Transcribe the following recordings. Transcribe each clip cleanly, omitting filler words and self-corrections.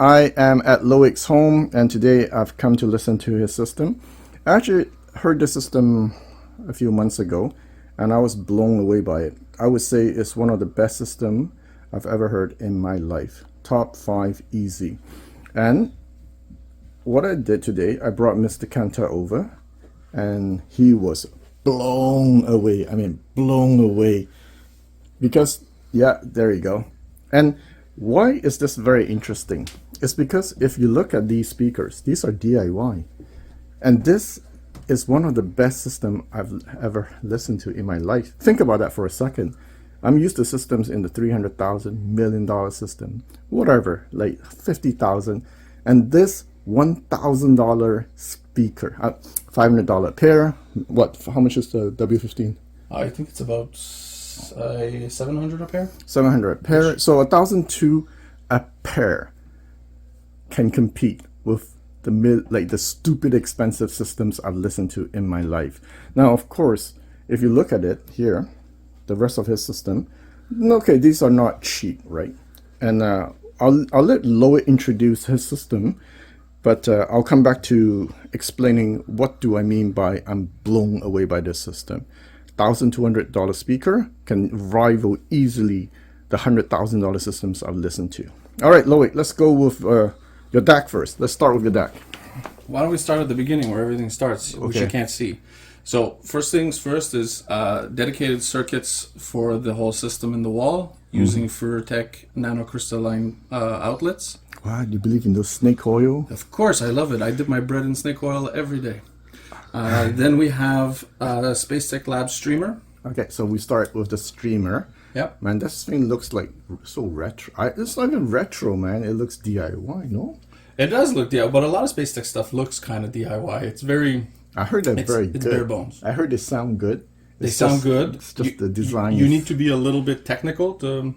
I am at Loic's home, and today I've come to listen to his system. I actually heard the system a few months ago, and I was blown away by it. I would say it's one of the best systems I've ever heard in my life. Top 5 easy. And what I did today, I brought Mr. Kanta over, and he was blown away. I mean, blown away. Because, yeah, there you go. And why is this very interesting? It's because if you look at these speakers, these are DIY. And this is one of the best systems I've ever listened to in my life. Think about that for a second. I'm used to systems in the $300,000 million system, whatever, like 50,000. And this $1,000 speaker, $500 pair. What? How much is the W15? I think it's about 700 a pair. 700 a pair. So 1,002 a pair can compete with the stupid expensive systems I've listened to in my life. Now, of course, if you look at it here, the rest of his system, okay, these are not cheap, right? And I'll let Loic introduce his system, but I'll come back to explaining what do I mean by I'm blown away by this system. $1,200 speaker can rival easily the $100,000 systems I've listened to. All right, Loic, let's go with your DAC first. Let's start with your DAC. Why don't we start at the beginning where everything starts, which you can't see. So first things first is dedicated circuits for the whole system in the wall using Furtec nanocrystalline outlets. Wow, do you believe in those snake oil? Of course, I love it. I dip my bread in snake oil every day. Then we have a Space Tech Lab streamer. Okay, so we start with the streamer. Yep. Man, this thing looks like so retro. It's not even retro, man. It looks DIY, no? It does look DIY, but a lot of Space Tech stuff looks kind of DIY. It's very... I heard they're very good. It's bare bones. I heard they sound good. They sound good. It's just the design. You need to be a little bit technical to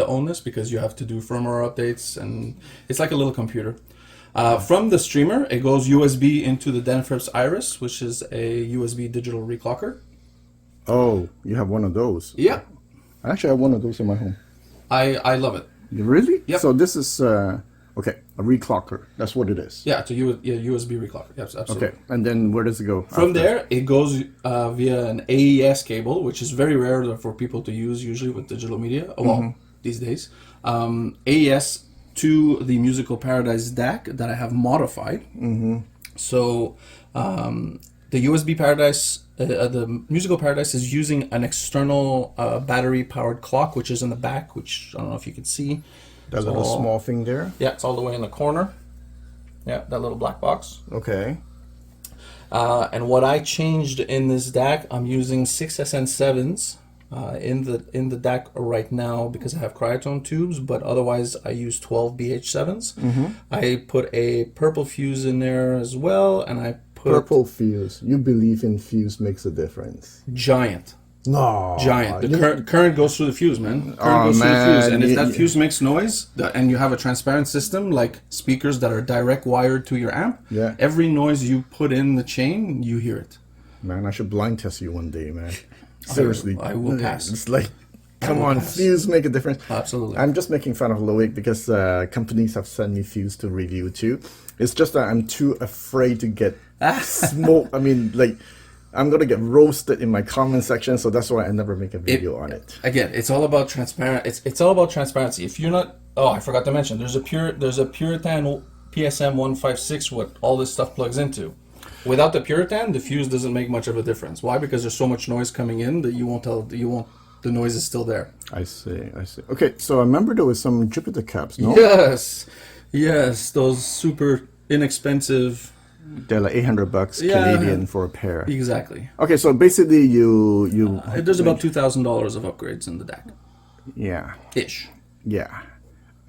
own this because you have to do firmware updates, and it's like a little computer. From the streamer, it goes USB into the Denafrips Iris, which is a USB digital reclocker. Oh, you have one of those? Yeah. I actually have one of those in my home. I love it. Really? Yep. So this is, okay, a reclocker. That's what it is. Yeah, it's a USB reclocker. Yes, absolutely. Okay, and then where does it go? From there, it goes via an AES cable, which is very rare for people to use usually with digital media. Well, these days. AES to the musical Paradise DAC that I have modified. So the USB Paradise, the musical Paradise is using an external battery-powered clock, which is in the back, which I don't know if you can see. That little small thing there? Yeah, it's all the way in the corner. Yeah, that little black box. Okay. And what I changed in this DAC, I'm using 6 SN7s in the DAC right now because I have cryotone tubes, but otherwise I use 12 BH7s. I put a purple fuse in there as well, and I put... Purple fuse. You believe in fuse makes a difference. Giant. No. Giant. The current goes through the fuse, man. Current goes through the fuse. And if that fuse makes noise, and you have a transparent system, like speakers that are direct wired to your amp, every noise you put in the chain, you hear it. Man, I should blind test you one day, man. Seriously. I will pass. It's like, come on, fuse make a difference. Absolutely. I'm just making fun of Loic because companies have sent me fuse to review too. It's just that I'm too afraid to get smoked. I mean, like, I'm going to get roasted in my comment section, so that's why I never make a video on it. Again, it's all about transparent. It's all about transparency. If you're not... Oh, I forgot to mention, there's a Puritan PSM 156 what all this stuff plugs into. Without the Puritan, the fuse doesn't make much of a difference. Why? Because there's so much noise coming in that the noise is still there. I see. Okay, so I remember there was some Jupiter caps, no? Yes, those super inexpensive. They're like $800 Canadian for a pair. Exactly. Okay, so basically you there's about $2,000 of upgrades in the DAC. Yeah. Ish. Yeah.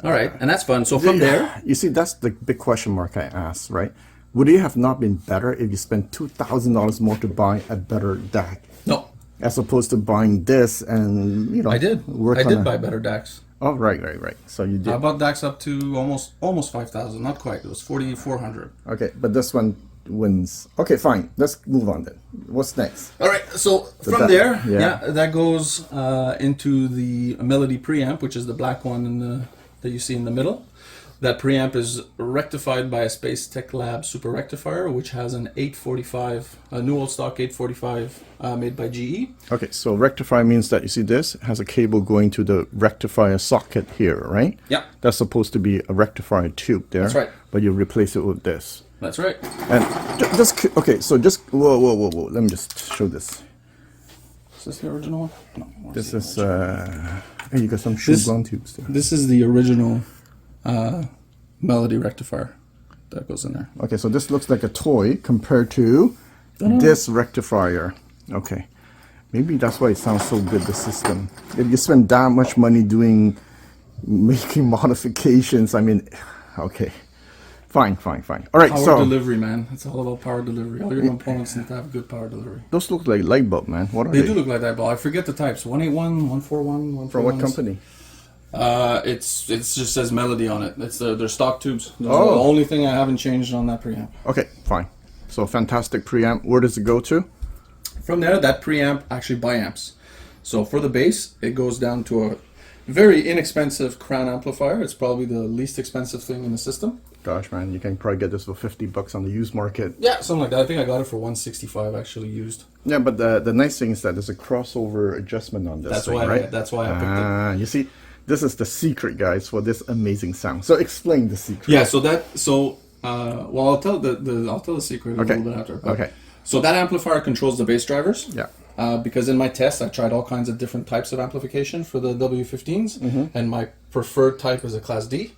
All right, and that's fun. So from there, you see, that's the big question mark I asked, right? Would it have not been better if you spent $2,000 more to buy a better DAC? No. As opposed to buying this and, I did buy better DACs. Oh, right. So you did. I bought DACs up to almost 5,000. Not quite. It was 4,400. Okay, but this one wins. Okay, fine. Let's move on then. What's next? All right. So from there, that goes into the Melody preamp, which is the black one that you see in the middle. That preamp is rectified by a Space Tech Lab super rectifier, which has an 845, a new old stock 845 made by GE. Okay, so rectifier means that, you see this has a cable going to the rectifier socket here, right? Yeah. That's supposed to be a rectifier tube there. That's right. But you replace it with this. That's right. And okay, so just, whoa, let me just show this. Is this the original one? No. This is, hey, you got some shoe ground tubes there. This is the original melody rectifier that goes in there. Okay, so this looks like a toy compared to this rectifier. Okay, maybe that's why it sounds so good, the system. If you spend that much money making modifications, I mean, okay. Fine. All right, power delivery, man. It's all about power delivery. All your components need to have good power delivery. Those look like light bulb, man. What are they? They do look like that, but I forget the types. 181, 141, 141. From what company? It just says Melody on it. It's they're stock tubes. Those are the only thing I haven't changed on that preamp. Okay, fine. So fantastic preamp. Where does it go to? From there, that preamp actually biamps. So for the bass, it goes down to a very inexpensive crown amplifier. It's probably the least expensive thing in the system. Gosh, man, you can probably get this for $50 on the used market. Yeah, something like that. I think I got it for $165 actually used. Yeah, but the nice thing is that there's a crossover adjustment on this. That's thing, why. right? That's why I picked it. You see, this is the secret, guys, for this amazing sound. So explain the secret. Yeah. Well, I'll tell the secret a little bit after. Okay. So that amplifier controls the bass drivers. Yeah. Because in my tests, I tried all kinds of different types of amplification for the W15s, and my preferred type is a Class D.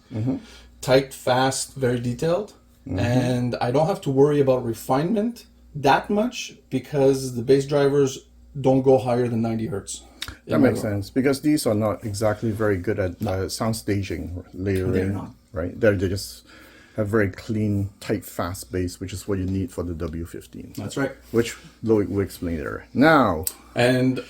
Tight, fast, very detailed, and I don't have to worry about refinement that much because the bass drivers don't go higher than 90 hertz. That makes sense, because these are not exactly very good at sound staging, layering. They're not. Right? They just have very clean, tight, fast bass, which is what you need for the W15. That's right. Which Loic will explain later. Now, and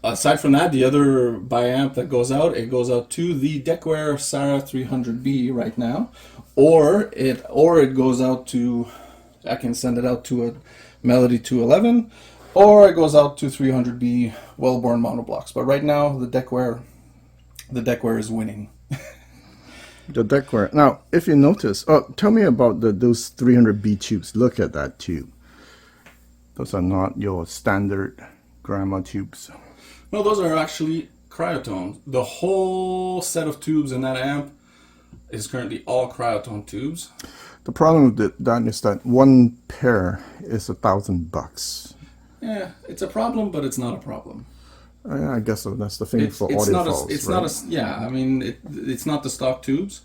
aside from that, the other biamp that goes out, it goes out to the Decware Sarah 300B right now, or it goes out to, I can send it out to a Melody 211, or it goes out to 300B Wellborn monoblocks. But right now, the Decware is winning. the Decware. Now, if you notice, tell me about those 300B tubes. Look at that tube. Those are not your standard grandma tubes. No, those are actually cryotones. The whole set of tubes in that amp is currently all cryotone tubes. The problem with that is that one pair is $1,000. Yeah, it's a problem, but it's not a problem. I guess so. That's the thing for audiophiles. It's not the stock tubes.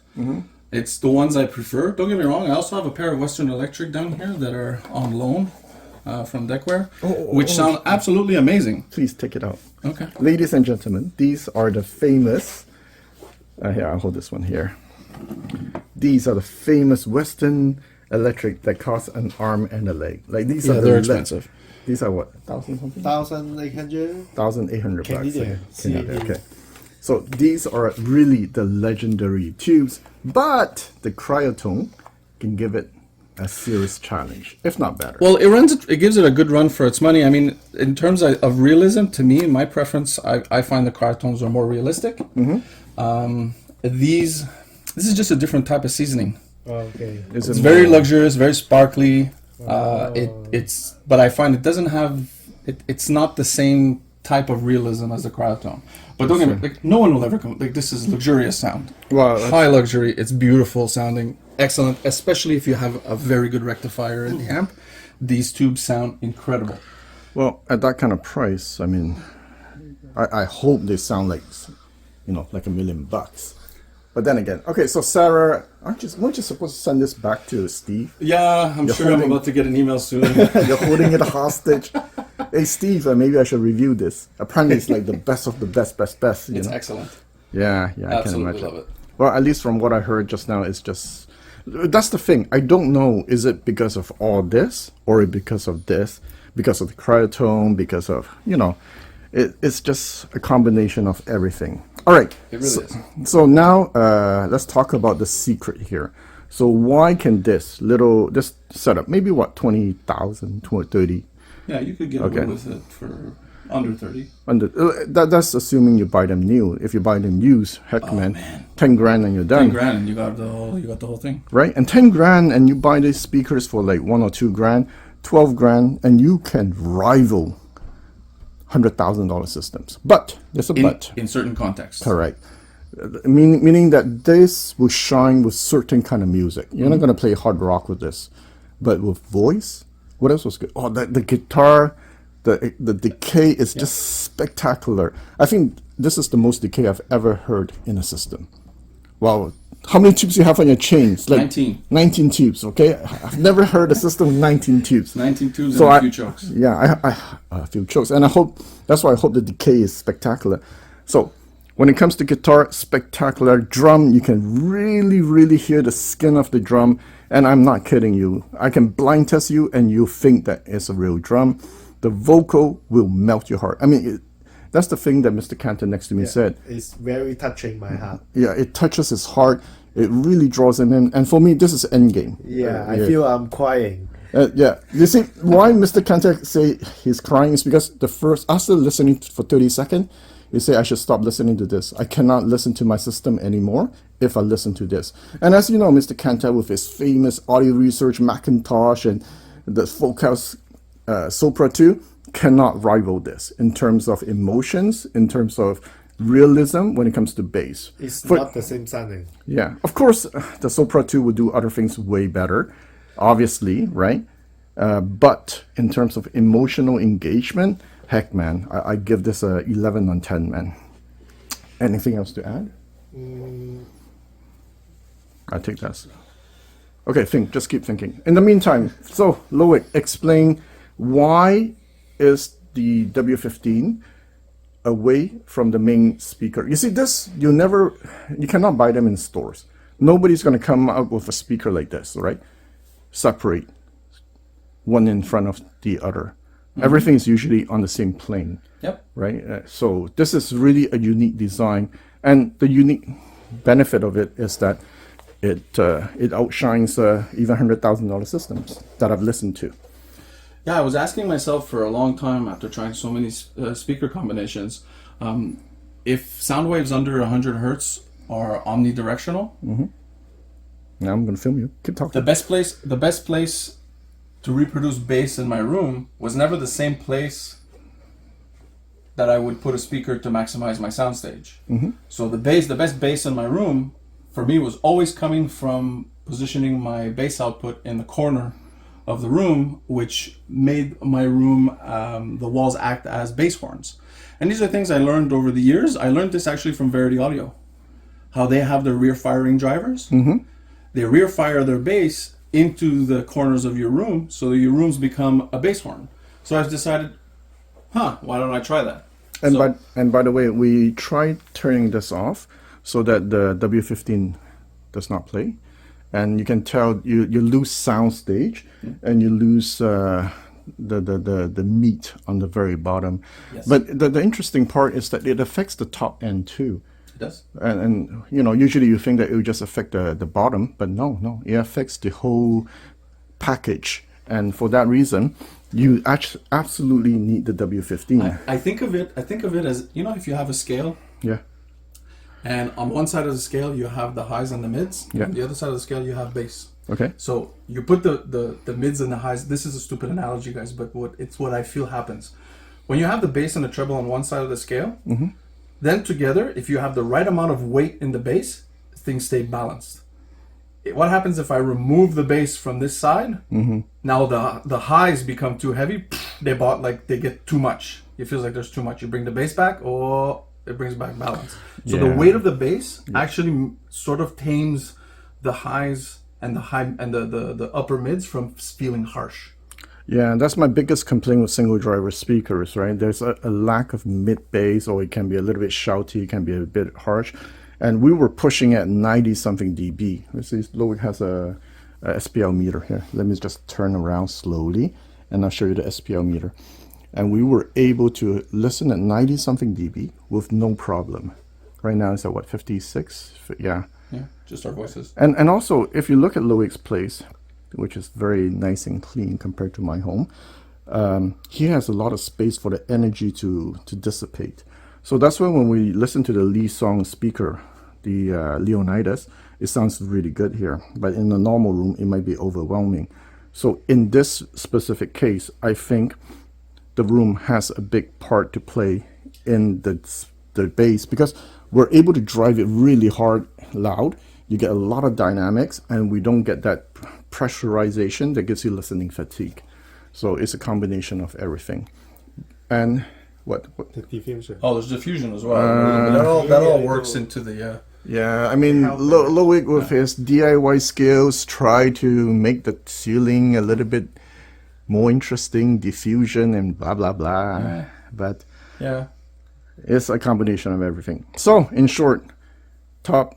It's the ones I prefer. Don't get me wrong. I also have a pair of Western Electric down here that are on loan from Decware, which sound absolutely amazing. Please take it out. Okay. Ladies and gentlemen, these are the famous. Here, I'll hold this one here. These are the famous Western Electric that cost an arm and a leg. Like these are they're expensive. These are what, 1,000 something? 1,800. 1,800 bucks. Canadian. Okay. So these are really the legendary tubes, but the cryotone can give it a serious challenge, if not better. Well, it gives it a good run for its money. I mean, in terms of realism, to me, my preference, I find the cryotones are more realistic. This is just a different type of seasoning. Okay. It's very luxurious, very sparkly. But I find it doesn't have. It's not the same type of realism as the cryotone. But don't get me, like, no one will ever come. Like, this is luxurious sound. Well, high luxury. It's beautiful sounding, excellent. Especially if you have a very good rectifier in the amp. These tubes sound incredible. Well, at that kind of price, I mean, I hope they sound like, like $1 million. But then again, okay, so Sarah, weren't you supposed to send this back to Steve? Yeah, I'm about to get an email soon. You're holding it hostage. Hey, Steve, maybe I should review this. Apparently, it's like the best of the best. It's excellent. Yeah, I can imagine. Love it. Well, at least from what I heard just now, it's just... That's the thing. I don't know, is it because of all this, or because of this, because of the cryotone, because of, it's just a combination of everything. All right. It really is. So now let's talk about the secret here. So why can this setup, maybe what, 20,000, 30? Yeah, you could get away with it for Under 30. That's assuming you buy them new. If you buy them used, heck, man, man. 10 grand and you're done. 10 grand and you got the whole thing. Right? And 10 grand and you buy these speakers for like 1 or 2 grand, 12 grand, and you can rival $100,000 systems. But there's a but. In certain contexts. Correct. Meaning that this will shine with certain kind of music. You're not going to play hard rock with this. But with voice, what else was good? Oh, the guitar, the decay is just spectacular. I think this is the most decay I've ever heard in a system. Wow. How many tubes do you have on your chains? Like 19. 19 tubes, okay? I've never heard a system with 19 tubes. 19 tubes and a few chokes. Yeah, a few chokes. And that's why I hope the decay is spectacular. So when it comes to guitar, spectacular. Drum, you can really, really hear the skin of the drum. And I'm not kidding you. I can blind test you and you think that it's a real drum. The vocal will melt your heart. I mean, that's the thing that Mr. Cantor next to me said. It's very touching my heart. Yeah, it touches his heart. It really draws him in. And for me, this is endgame. Yeah, I feel I'm crying. Yeah, you see why Mr. Cantor say he's crying is because after listening for 30 seconds, you say I should stop listening to this. I cannot listen to my system anymore if I listen to this. And as you know, Mr. Cantor with his famous audio research Macintosh and the Folkhouse Sopra 2 cannot rival this in terms of emotions, in terms of realism when it comes to bass. It's not the same sounding. Yeah, of course, the Sopra 2 will do other things way better, obviously, right? But in terms of emotional engagement, heck, man, I give this a 11 on 10, man. Anything else to add? I take that. Okay, just keep thinking. In the meantime, so Loic, explain why is the W15 away from the main speaker? You see, this, you cannot buy them in stores. Nobody's going to come out with a speaker like this, right? Separate, one in front of the other. Everything is usually on the same plane. Yep. Right? So this is really a unique design. And the unique benefit of it is that it outshines even $100,000 systems that I've listened to. Yeah, I was asking myself for a long time after trying so many speaker combinations, if sound waves under 100 hertz are omnidirectional. Now I'm going to film you. Keep talking. The best place to reproduce bass in my room was never the same place that I would put a speaker to maximize my soundstage. So the best bass in my room for me was always coming from positioning my bass output in the corner of the room, which made my room, the walls act as bass horns. And these are things I learned over the years. I learned this actually from Verity Audio, how they have their rear firing drivers. They rear fire their bass into the corners of your room, so your rooms become a bass horn. So I've decided, why don't I try that? And by the way, we tried turning this off so that the W15 does not play. And you can tell you lose sound stage and you lose the meat on the very bottom. Yes. But the interesting part is that it affects the top end too. It does. And you know, usually you think that it would just affect the bottom, but no, it affects the whole package. And for that reason, you absolutely need the W15. I think of it as, you know, if you have a scale. Yeah. And on one side of the scale, you have the highs and the mids. Yeah. On the other side of the scale, you have bass. Okay. So you put the mids and the highs. This is a stupid analogy, guys, but what I feel happens. When you have the bass and the treble on one side of the scale, then together, if you have the right amount of weight in the bass, things stay balanced. What happens if I remove the bass from this side? Now the highs become too heavy. They get too much. It feels like there's too much. You bring the bass back, or it brings back balance. So the weight of the bass actually sort of tames the highs and the upper mids from feeling harsh. Yeah, that's my biggest complaint with single driver speakers, right? There's a lack of mid bass, or it can be a little bit shouty, it can be a bit harsh. And we were pushing at 90 something dB. Let's see, Loic has a SPL meter here. Let me just turn around slowly and I'll show you the SPL meter. And we were able to listen at 90 something dB with no problem. Right now it's at what, 56? Yeah. Yeah, just our voices. And also, if you look at Loic's place, which is very nice and clean compared to my home, he has a lot of space for the energy to dissipate. So that's why when we listen to the Lisong speaker, the Leonidas, it sounds really good here. But in a normal room, it might be overwhelming. So in this specific case, I think the room has a big part to play in the bass, because we're able to drive it really hard, loud. You get a lot of dynamics, and we don't get that pressurization that gives you listening fatigue. So it's a combination of everything. And what? The diffusion. Oh, there's diffusion as well. That all works into the. Yeah, I mean, Loic with his DIY skills try to make the ceiling a little bit more interesting, diffusion and blah blah blah. But Yeah. it's a combination of everything. So, in short, top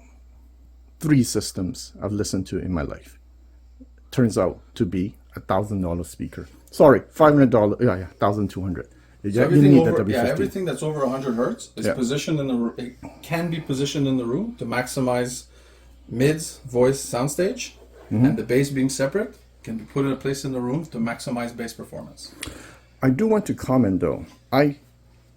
3 systems I've listened to in my life. Turns out to be $1,000 speaker. Sorry, $500. Yeah, $1,200. So You need the over, W15. everything that's over 100 hertz is positioned in the. It can be positioned in the room to maximize mids, voice, soundstage, and the bass being separate can be put in a place in the room to maximize bass performance. I do want to comment though. I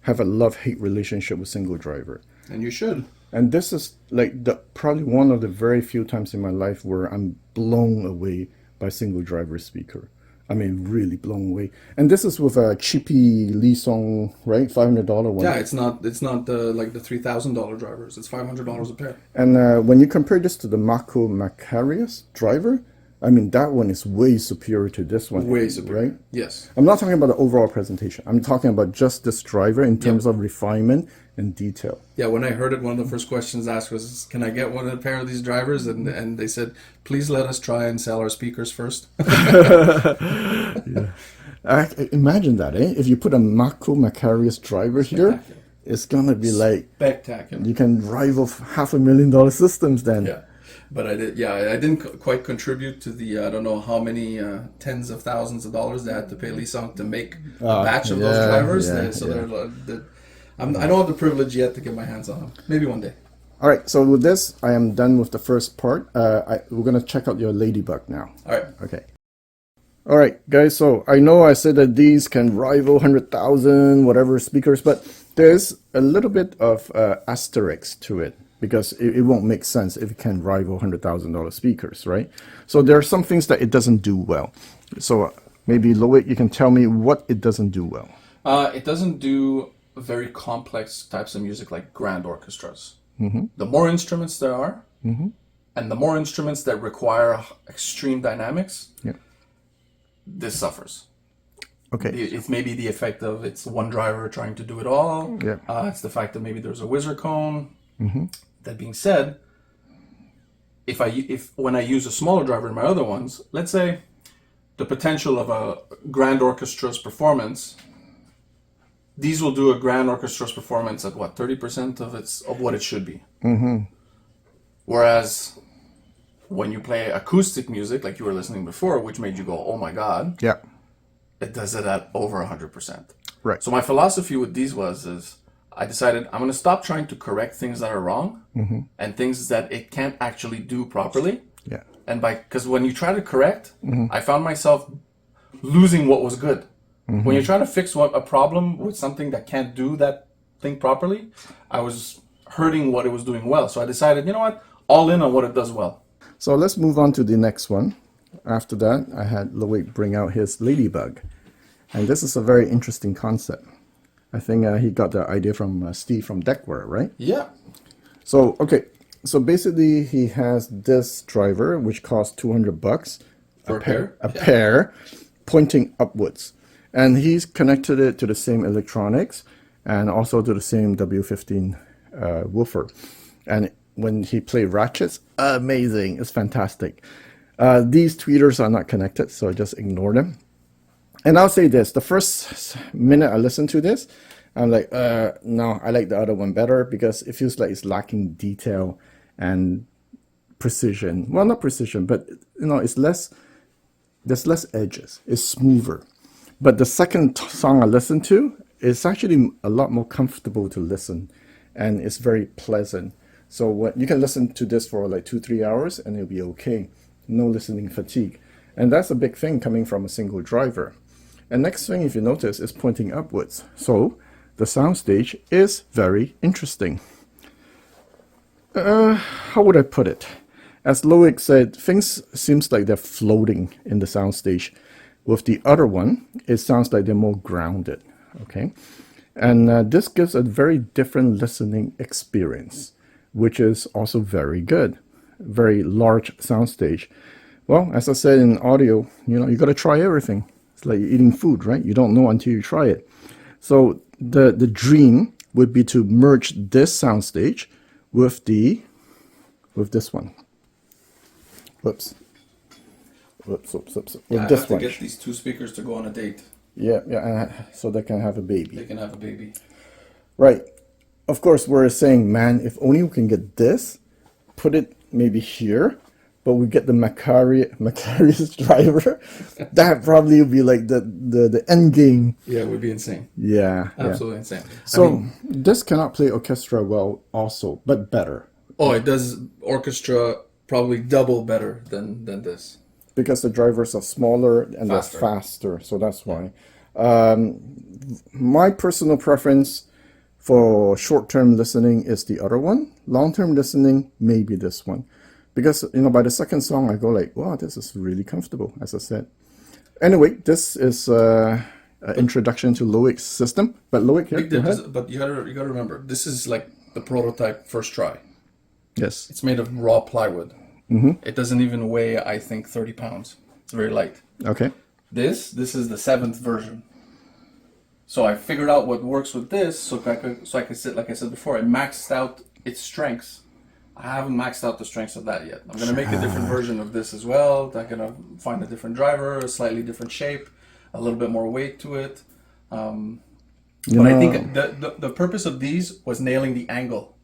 have a love-hate relationship with single driver. And you should. And this is like probably one of the very few times in my life where I'm blown away by single driver speaker. I mean, really blown away. And this is with a cheapy Lisong, right? $500 one. Yeah, it's not like the $3,000 drivers. It's $500 a pair. And when you compare this to the Mako Macarius driver, I mean, that one is way superior to this one. Way superior. Right? Yes. I'm not talking about the overall presentation. I'm talking about just this driver in terms of refinement and detail. Yeah, when I heard it, one of the first questions asked was, "Can I get one of a pair of these drivers?" And they said, "Please let us try and sell our speakers first." Yeah. Imagine that, eh? If you put a Mako Macarius driver here, it's gonna be like Spectacular. you can rival $500,000 systems then. Yeah, but I did. Yeah, I didn't quite contribute to the. I don't know how many tens of thousands of dollars they had to pay Lisong to make a batch of those drivers. I don't have the privilege yet to get my hands on them. Maybe one day. All right, so with this, I am done with the first part. We're gonna check out your Ladybug now. All right. Okay. All right, guys. So I know I said that these can rival 100,000 whatever speakers, but there's a little bit of asterisk to it, because it won't make sense if it can rival $100,000 speakers, right? So there are some things that it doesn't do well. So maybe Loic, you can tell me what it doesn't do well. It doesn't do very complex types of music like grand orchestras. The more instruments there are, and the more instruments that require extreme dynamics, this suffers. Okay. It's maybe the effect of it's one driver trying to do it all. It's the fact that maybe there's a whizzer cone. That being said, if when I use a smaller driver in my other ones, let's say the potential of a grand orchestra's performance, these will do a grand orchestra's performance at what, 30% of what it should be. Whereas when you play acoustic music, like you were listening before, which made you go, "Oh my God," it does it at over 100%. Right. So my philosophy with these is I decided I'm going to stop trying to correct things that are wrong and things that it can't actually do properly. And because when you try to correct, I found myself losing what was good. When you're trying to fix a problem with something that can't do that thing properly, I was hurting what it was doing well. So I decided, you know what, all in on what it does well. So let's move on to the next one. After that, I had Loic bring out his Ladybug. And this is a very interesting concept. I think he got the idea from Steve from Decware, right? Yeah. So, okay. So basically, he has this driver, which costs $200 For a pair? a pair, pointing upwards. And he's connected it to the same electronics and also to the same W15 woofer. And when he played ratchets, amazing. It's fantastic. These tweeters are not connected, so just ignore them. And I'll say this, the first minute I listened to this, I'm like, no, I like the other one better because it feels like it's lacking detail and precision. Well, not precision, but it's there's less edges. It's smoother. But the second song I listened to is actually a lot more comfortable to listen, and it's very pleasant. So you can listen to this for like 2-3 hours and it'll be okay. No listening fatigue. And that's a big thing coming from a single driver. And next thing, if you notice, is pointing upwards. So the soundstage is very interesting. How would I put it? As Loic said, things seems like they're floating in the soundstage. With the other one, it sounds like they're more grounded. Okay, and this gives a very different listening experience, which is also very good. Very large soundstage. Well, as I said in audio, you got to try everything. It's like eating food, right? You don't know until you try it. So the dream would be to merge this soundstage with this one. Whoops. With I this have to one. get these two speakers to go on a date. Yeah, so they can have a baby. They can have a baby. Right. Of course, we're saying, man, if only we can get this, put it maybe here, but we get the Macarius driver, that probably would be like the end game. Yeah, it would be insane. Yeah. Absolutely insane. So this cannot play orchestra well also, but better. Oh, it does orchestra probably double better than this. Because the drivers are smaller and they're faster, so that's why. My personal preference for short-term listening is the other one. Long-term listening, maybe this one. Because, by the second song, I go like, wow, this is really comfortable, as I said. Anyway, this is an introduction to Loic's system. But Loic, here, go ahead. But you gotta remember, this is like the prototype first try. Yes. It's made of raw plywood. It doesn't even weigh, I think, 30 pounds. It's very light. Okay. This is the 7th version. So I figured out what works with this, so I could sit, like I said before, I maxed out its strengths. I haven't maxed out the strengths of that yet. I'm going to make a different version of this as well. I'm going to find a different driver, a slightly different shape, a little bit more weight to it. But I think the purpose of these was nailing the angle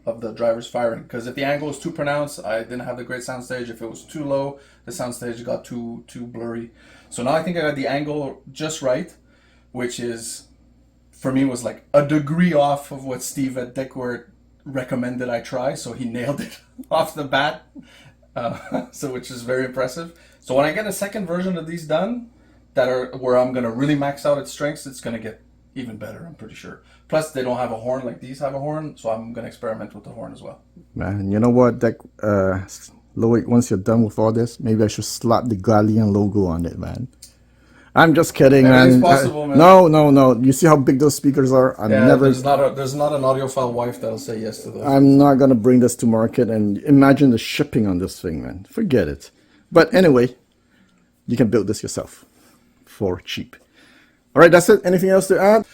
of the driver's firing. Because if the angle was too pronounced, I didn't have the great soundstage. If it was too low, the soundstage got too blurry. So now I think I got the angle just right, which is, for me, was like a degree off of what Steve at Decware recommended I try. So he nailed it off the bat, which is very impressive. So when I get a second version of these done, where I'm going to really max out its strengths, it's going to get even better, I'm pretty sure. Plus, they don't have a horn like these have a horn, so I'm going to experiment with the horn as well. Man, you know what, Loic, once you're done with all this, maybe I should slap the Galleon logo on it, man. I'm just kidding, man. Possible, man. No. You see how big those speakers are? There's not an audiophile wife that'll say yes to those. I'm not going to bring this to market, and imagine the shipping on this thing, man. Forget it. But anyway, you can build this yourself for cheap. All right, that's it. Anything else to add?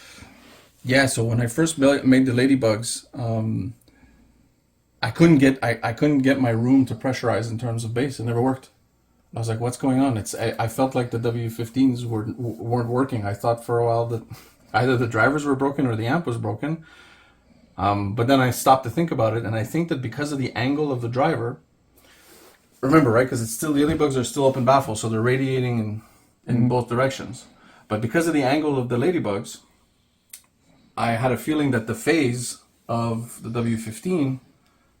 Yeah, so when I first made the Ladybugs, I couldn't get my room to pressurize in terms of bass. It never worked. I was like, what's going on? I felt like the W15s weren't working. I thought for a while that either the drivers were broken or the amp was broken. But then I stopped to think about it, and I think that because of the angle of the driver, remember, right? Because the Ladybugs are still open baffle, so they're radiating in both directions. But because of the angle of the Ladybugs, I had a feeling that the phase of the W15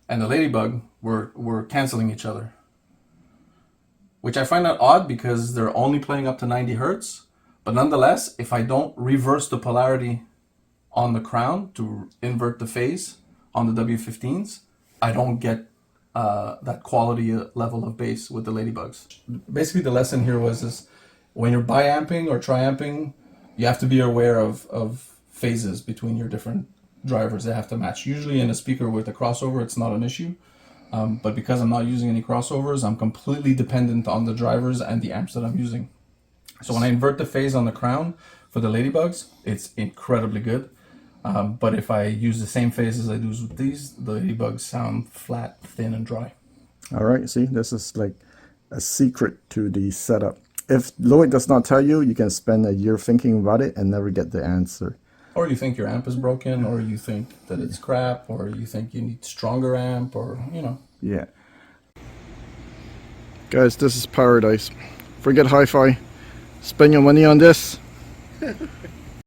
and the Ladybug were canceling each other. Which I find that odd because they're only playing up to 90 hertz. But nonetheless, if I don't reverse the polarity on the crown to invert the phase on the W15s, I don't get that quality level of bass with the Ladybugs. Basically, the lesson here was when you're biamping or triamping, you have to be aware of phases between your different drivers. They have to match. Usually in a speaker with a crossover, it's not an issue. But because I'm not using any crossovers, I'm completely dependent on the drivers and the amps that I'm using. So when I invert the phase on the crown for the Ladybugs, it's incredibly good. But if I use the same phase as I do with these, the Ladybugs sound flat, thin, and dry. All right, see, this is like a secret to the setup. If Loic does not tell you, you can spend a year thinking about it and never get the answer. Or you think your amp is broken, or you think that it's crap, or you think you need stronger amp, or, Yeah. Guys, this is Paradise. Forget hi-fi. Spend your money on this.